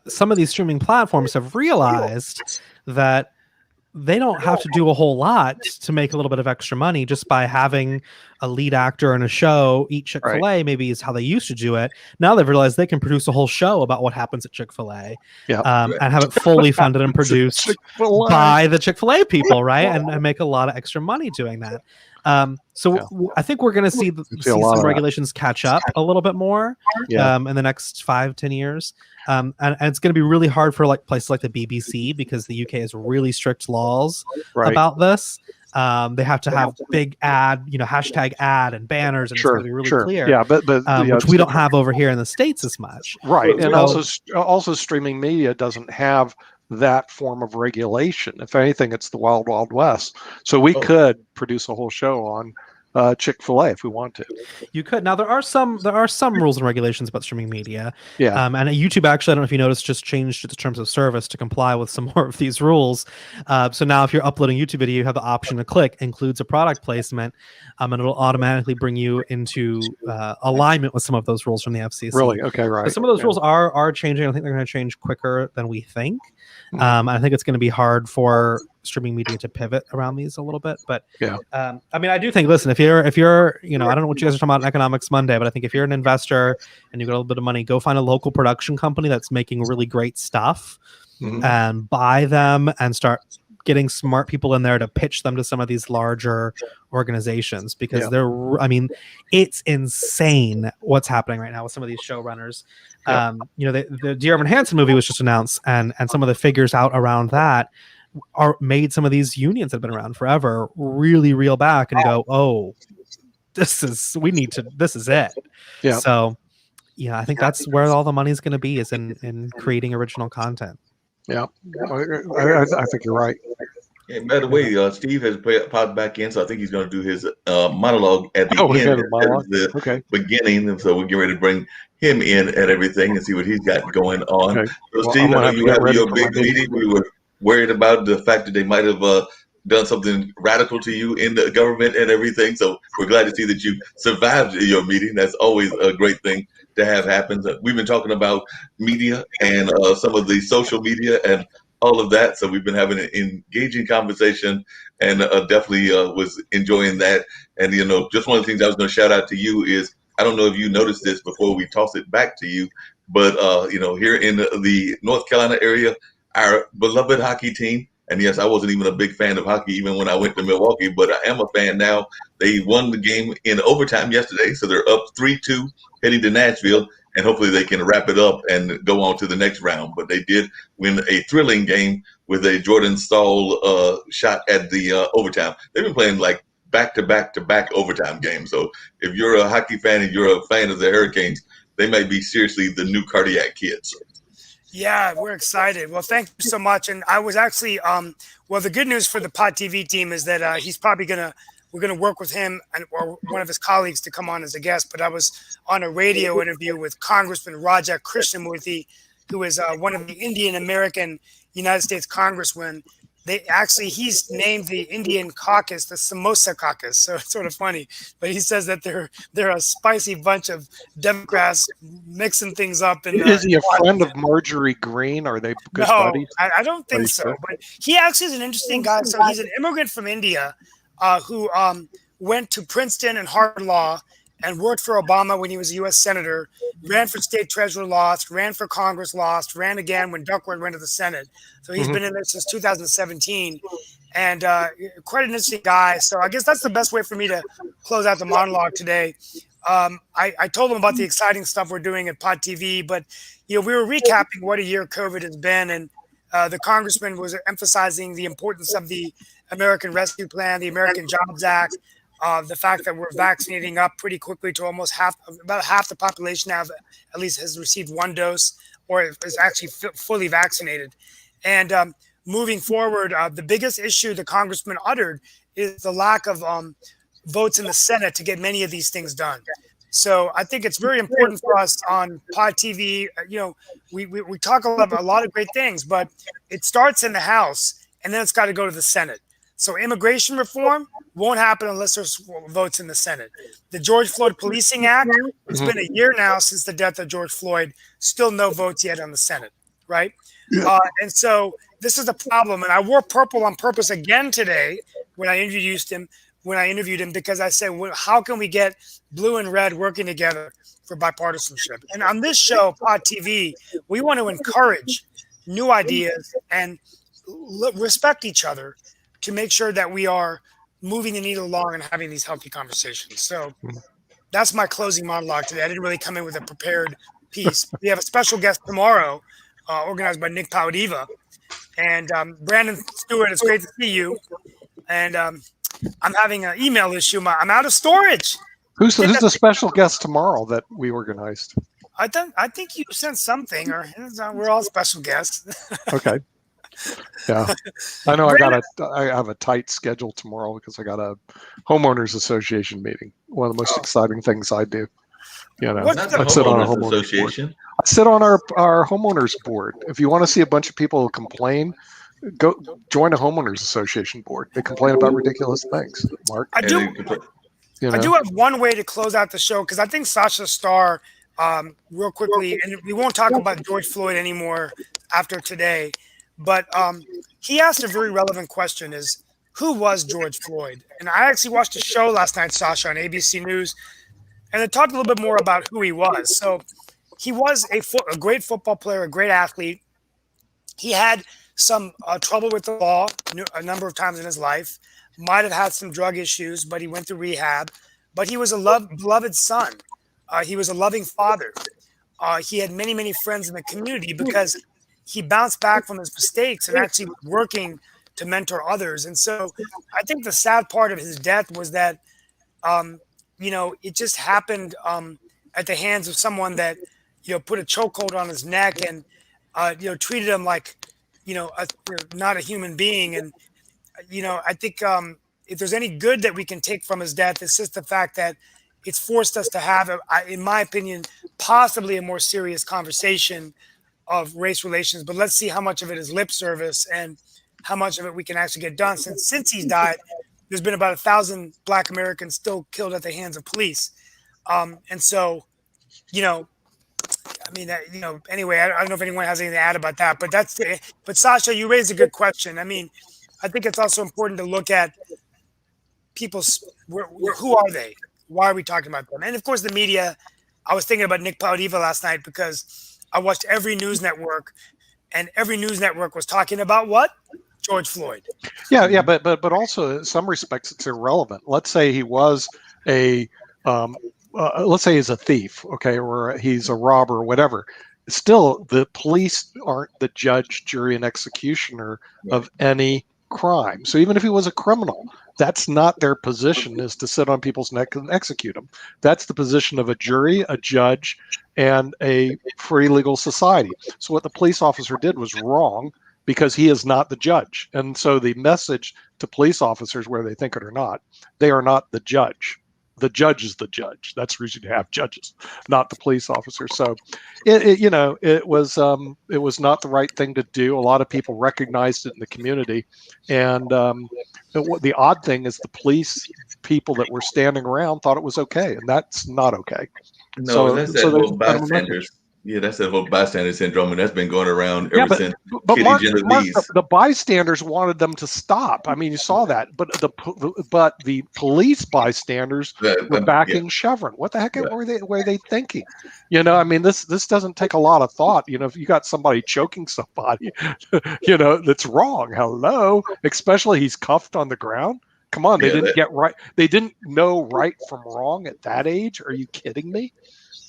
some of these streaming platforms have realized that they don't have to do a whole lot to make a little bit of extra money just by having a lead actor in a show eat Chick-fil-A, maybe is how they used to do it. Now they've realized they can produce a whole show about what happens at Chick-fil-A and have it fully funded and produced by the Chick-fil-A people, right? And make a lot of extra money doing that. I think we're going to see some regulations catch up a little bit more in the next 5-10 years. And it's going to be really hard for like places like the BBC, because the UK has really strict laws about this. They have to have big ad, hashtag ad and banners, and it's going to be really clear. Yeah, but which we don't have over here in the States as much. Right, and also streaming media doesn't have that form of regulation. If anything, it's the wild, wild west. So we could produce a whole show on Chick-fil-A if we want to. You could. Now there are some rules and regulations about streaming media. Yeah. And YouTube, actually, I don't know if you noticed, just changed its terms of service to comply with some more of these rules. So now if you're uploading YouTube video, you have the option to click includes a product placement, and it'll automatically bring you into alignment with some of those rules from the FCC. Really? Okay, right. So some of those rules are changing. I think they're going to change quicker than we think. I think it's going to be hard for streaming media to pivot around these a little bit, but I mean, I do think, listen, if you're, I don't know what you guys are talking about in Economics Monday, but I think if you're an investor and you've got a little bit of money, go find a local production company that's making really great stuff and buy them and start getting smart people in there to pitch them to some of these larger organizations, because I mean, it's insane what's happening right now with some of these showrunners. You know, the Dear Evan Hansen movie was just announced, and some of the figures out around that are made some of these unions that have been around forever really reel back and go, oh, this is it. Yeah. So yeah, I think that's where all the money's going to be, is in creating original content. Yeah, I think you're right. And by the way, Steve has popped back in, so I think he's going to do his monologue at the end instead of the beginning. And so we're getting ready to bring him in at everything and see what he's got going on. Okay. So, Well, Steve, I know you have your big meeting. meeting. We were worried about the fact that they might have done something radical to you in the government and everything. So we're glad to see that you survived your meeting. That's always a great thing to have happen. We've been talking about media and some of the social media and all of that. So we've been having an engaging conversation, and definitely was enjoying that. And, you know, just one of the things I was going to shout out to you is, I don't know if you noticed this before we toss it back to you, but, you know, here in the North Carolina area, our beloved hockey team, and yes, I wasn't even a big fan of hockey even when I went to Milwaukee, but I am a fan now. They won the game in overtime yesterday, so they're up 3-2 heading to Nashville, and hopefully they can wrap it up and go on to the next round. But they did win a thrilling game with a Jordan Stahl shot at the overtime. They've been playing like back-to-back-to-back overtime games. So if you're a hockey fan and you're a fan of the Hurricanes, they might be seriously the new cardiac kids. Yeah, we're excited. Well, thank you so much. And I was actually, well, the good news for the Pod TV team is that he's probably we're going to work with him or one of his colleagues to come on as a guest. But I was on a radio interview with Congressman Raja Krishnamurthy, who is one of the Indian American United States congressmen. He's named the Indian caucus the Samosa caucus, so it's sort of funny. But he says that they're a spicy bunch of Democrats mixing things up. Is he a friend of Marjorie Greene? Are they good buddies? I don't think so. Sure? But he actually is an interesting guy. So he's an immigrant from India who went to Princeton and Harvard Law and worked for Obama when he was a U.S. Senator, ran for state treasurer, lost, ran for Congress, lost, ran again when Duckworth went to the Senate. So he's been in there since 2017, and quite an interesting guy. So I guess that's the best way for me to close out the monologue today. I told him about the exciting stuff we're doing at Pod TV, but you know, we were recapping what a year COVID has been, and the congressman was emphasizing the importance of the American Rescue Plan, the American Jobs Act, the fact that we're vaccinating up pretty quickly to almost about half the population now at least has received one dose or is actually fully vaccinated. And moving forward, the biggest issue the congressman uttered is the lack of votes in the Senate to get many of these things done. So I think it's very important for us on Pod TV. You know, we talk about a lot of great things, but it starts in the House and then it's got to go to the Senate. So immigration reform won't happen unless there's votes in the Senate. The George Floyd Policing Act, it's been a year now since the death of George Floyd, still no votes yet on the Senate, right? And so this is a problem. And I wore purple on purpose again today when I interviewed him because I said, well, how can we get blue and red working together for bipartisanship? And on this show, Pod TV, we want to encourage new ideas and respect each other to make sure that we are moving the needle along and having these healthy conversations. So that's my closing monologue today. I didn't really come in with a prepared piece. We have a special guest tomorrow, organized by Nick P.O.D. And Brandon Stewart, it's great to see you. And I'm having an email issue. I'm out of storage. Who's the special guest tomorrow that we organized? I think you sent something, or we're all special guests. Okay. Yeah, I know. I have a tight schedule tomorrow because I got a homeowners association meeting. One of the most exciting things I do. You know, I sit on a homeowners association. Board. I sit on our homeowners board. If you want to see a bunch of people complain, go join a homeowners association board. They complain about ridiculous things. Mark, I do have one way to close out the show because I think Sasha Starr, real quickly, and we won't talk about George Floyd anymore after today. But he asked a very relevant question: is who was George Floyd? And I actually watched a show last night, Sasha, on ABC News, and it talked a little bit more about who he was. So he was a great football player, a great athlete. He had some trouble with the law a number of times in his life, might have had some drug issues, but he went through rehab. But he was a beloved son. He was a loving father. He had many, many friends in the community because he bounced back from his mistakes and actually was working to mentor others. And so I think the sad part of his death was that, it just happened at the hands of someone that, put a chokehold on his neck and, treated him like, not a human being. And, I think if there's any good that we can take from his death, it's just the fact that it's forced us to have, in my opinion, possibly a more serious conversation of race relations. But let's see how much of it is lip service and how much of it we can actually get done. Since he's died, there's been about 1,000 Black Americans still killed at the hands of police. And so, anyway, I don't know if anyone has anything to add about that, but Sasha, you raised a good question. I mean, I think it's also important to look at who are they? Why are we talking about them? And of course, the media. I was thinking about Nick P.O.D last night because I watched every news network, and every news network was talking about what? George Floyd. Yeah, but also in some respects it's irrelevant. Let's say he was let's say he's a thief, okay, or he's a robber, or whatever. Still, the police aren't the judge, jury, and executioner of any crime. So even if he was a criminal, that's not their position, is to sit on people's neck and execute them. That's the position of a jury, a judge, and a free legal society. So what the police officer did was wrong because he is not the judge. And so the message to police officers, whether they think it or not, they are not the judge. The judge is the judge. That's the reason you have judges, not the police officer. So, it was not the right thing to do. A lot of people recognized it in the community, and the odd thing is the police people that were standing around thought it was okay, and that's not okay. No, that's that whole bystanders. Yeah, that's that whole bystander syndrome, and that's been going around ever since Mark, Genovese. The bystanders wanted them to stop. I mean, you saw that, but the police bystanders were backing Chevron. What the heck were they thinking? I mean, this doesn't take a lot of thought. If you got somebody choking somebody, that's wrong. Hello, especially he's cuffed on the ground. Come on, they didn't get right. They didn't know right from wrong at that age. Are you kidding me?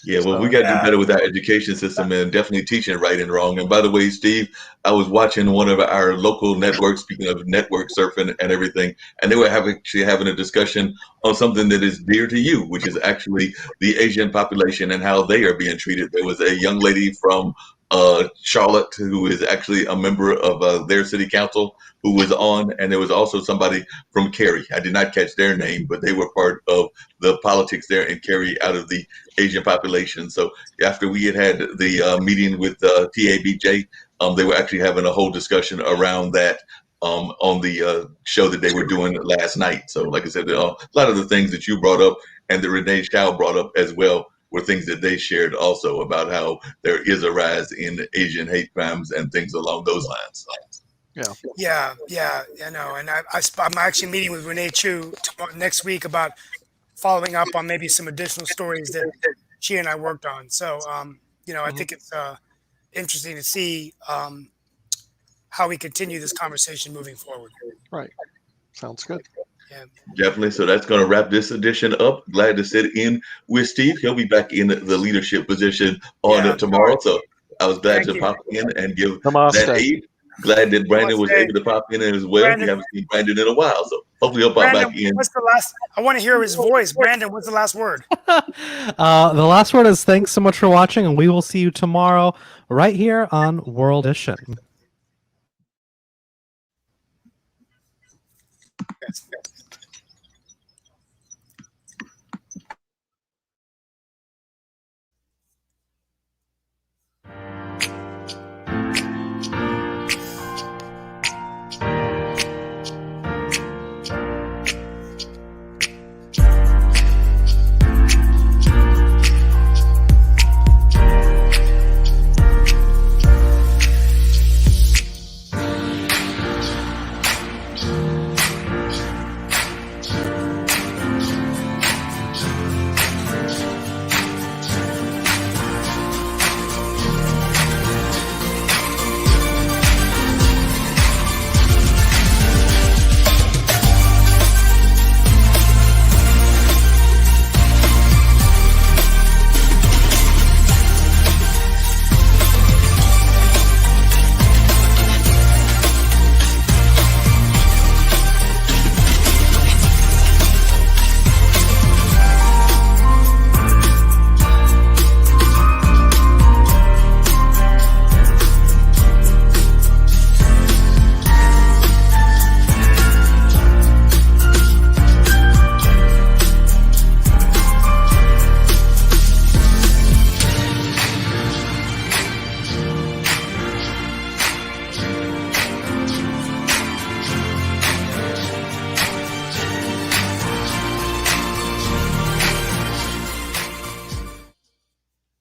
Yeah, well, we got to do better with our education system and definitely teaching right and wrong. And by the way, Steve, I was watching one of our local networks, speaking of network surfing and everything, and they were actually having a discussion on something that is dear to you, which is actually the Asian population and how they are being treated. There was a young lady from Charlotte, who is actually a member of their city council, who was on, and there was also somebody from Cary. I did not catch their name, but they were part of the politics there in Cary out of the Asian population. So after we had the meeting with TABJ, they were actually having a whole discussion around that on the show that they were doing last night. So like I said, a lot of the things that you brought up and that Renee Chow brought up as well were things that they shared also about how there is a rise in Asian hate crimes and things along those lines. Yeah, I know. And I'm actually meeting with Renee Chu next week about following up on maybe some additional stories that she and I worked on. So, I think it's interesting to see how we continue this conversation moving forward. Right. Sounds good. Yeah. Definitely. So that's going to wrap this edition up. Glad to sit in with Steve. He'll be back in the leadership position on tomorrow. So I was glad to pop in and give that aid. Glad that Brandon was able to pop in as well. We haven't seen Brandon in a while. So hopefully he'll pop back in. What's the last? I want to hear his voice. Brandon, what's the last word? The last word is thanks so much for watching, and we will see you tomorrow right here on World Edition. Yes.